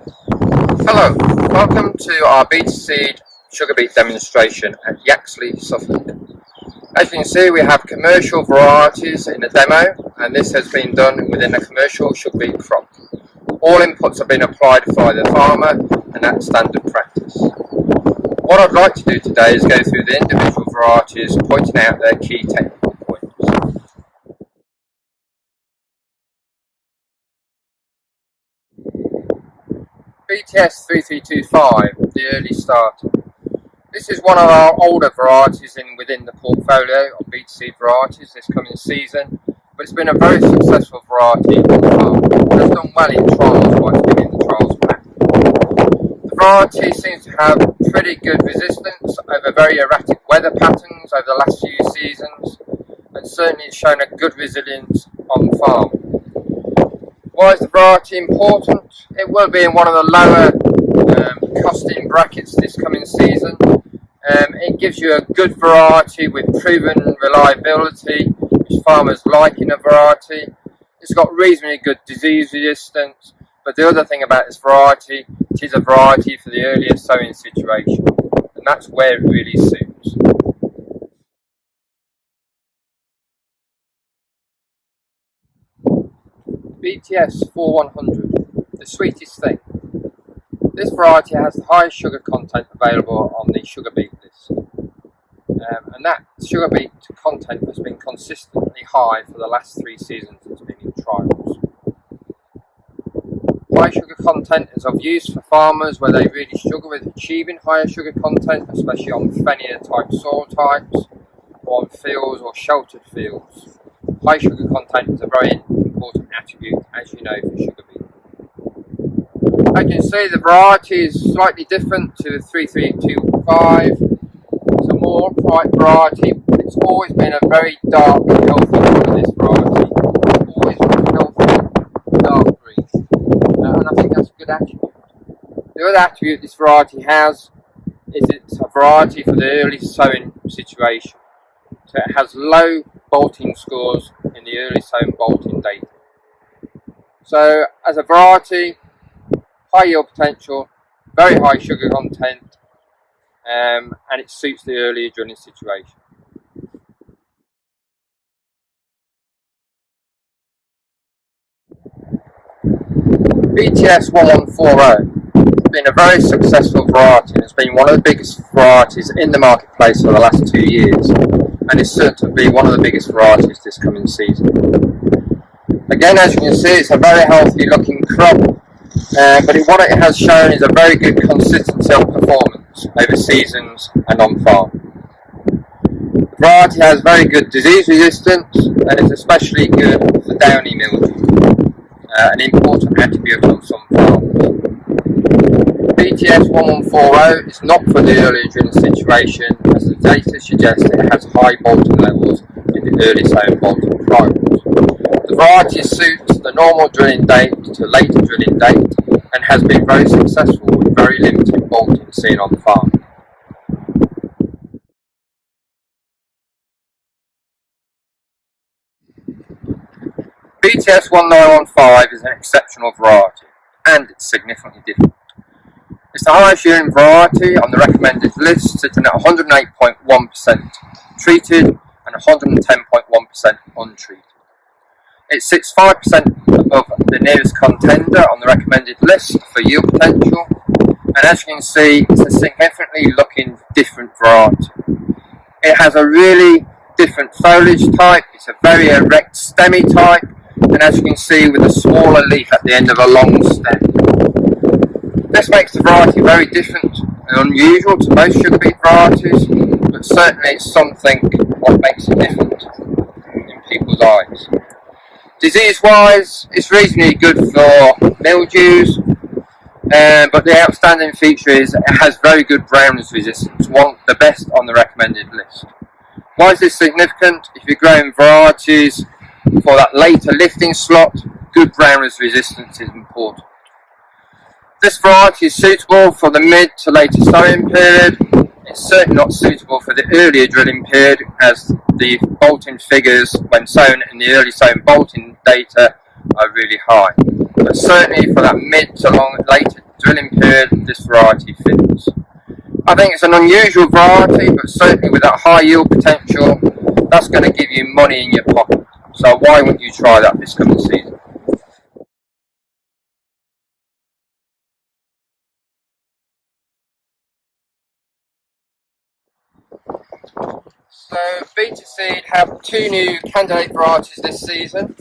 Hello, welcome to our Betaseed sugar beet demonstration at Yaxley, Suffolk. As you can see, we have commercial varieties in the demo, and this has been done within a commercial sugar beet crop. All inputs have been applied by the farmer, and that's standard practice. What I'd like to do today is go through the individual varieties, pointing out their key technical points. BTS 3325, the early starter. This is one of our older varieties within the portfolio of Betaseed varieties this coming season, but it's been a very successful variety on the farm. It has done well in trials while it's been in the trials pack. The variety seems to have pretty good resistance over very erratic weather patterns over the last few seasons, and certainly it's shown a good resilience on farm. Why is the variety important? It will be in one of the lower costing brackets this coming season. It gives you a good variety with proven reliability, which farmers like in a variety. It's got reasonably good disease resistance, but the other thing about this variety, it is a variety for the earlier sowing situation, and that's where it really suits. BTS 4100, the sweetest thing. This variety has the highest sugar content available on the sugar beet list, and that sugar beet content has been consistently high for the last 3 seasons it's been in trials. High sugar content is of use for farmers where they really struggle with achieving higher sugar content, especially on fennier type soil types or on fields or sheltered fields. High sugar content is a very important attribute, as you know, for sugar beet. As you can see, the variety is slightly different to the 3325. It's a more upright variety. It's always been a very dark, healthy colour, this variety. Always been healthy, dark green. And I think that's a good attribute. The other attribute this variety has is it's a variety for the early sowing situation. So it has low bolting scores in the early sown bolting data. So as a variety, high yield potential, very high sugar content, and it suits the earlier drilling situation. BTS 1140 has been a very successful variety and has been one of the biggest varieties in the marketplace for the last 2 years, and is certain to be one of the biggest varieties this coming season. Again, as you can see, it's a very healthy looking crop, but what it has shown is a very good consistency of performance over seasons and on farm. The variety has very good disease resistance and is especially good for downy mildew, an important attribute on some farms. BTS 1140 is not for the early drilling situation, as the data suggests it has high bolting levels in the early sown bolting trials. The variety suits the normal drilling date to later drilling date and has been very successful with very limited bolting seen on the farm. BTS 1915 is an exceptional variety, and it's significantly different. It's the highest yielding variety on the recommended list, sitting at 108.1% treated and 110.1% untreated. It sits 5% above the nearest contender on the recommended list for yield potential, and as you can see, it's a significantly looking different variety. It has a really different foliage type, it's a very erect stemmy type, and as you can see, with a smaller leaf at the end of a long stem. This makes the variety very different and unusual to most sugar beet varieties, but certainly it's something what makes it different in people's eyes. Disease-wise, it's reasonably good for mildews, but the outstanding feature is it has very good browners resistance, one of the best on the recommended list. Why is this significant? If you're growing varieties for that later lifting slot, good browners resistance is important. This variety is suitable for the mid to later sowing period. It's certainly not suitable for the earlier drilling period, as the bolting figures when sown in the early sown bolting data are really high. but certainly for that mid to long later drilling period, this variety fits. I think it's an unusual variety, but certainly with that high yield potential, that's going to give you money in your pocket. So why wouldn't you try that this coming season? So Betaseed have two new candidate varieties this season.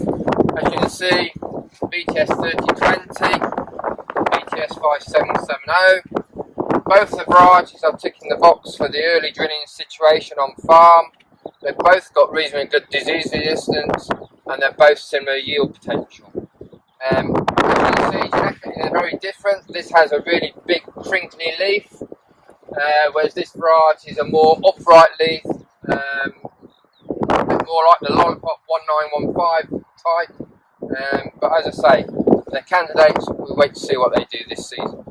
As you can see, BTS 3020, BTS 5770. Both the varieties are ticking the box for the early drilling situation on farm. They've both got reasonably good disease resistance and they're both similar yield potential. As you can see, genetically they're very different. This has a really big crinkly leaf, whereas this variety is a more upright leaf, a bit more like the Lollipop 1915 type. But as I say, they're candidates. We'll wait to see what they do this season.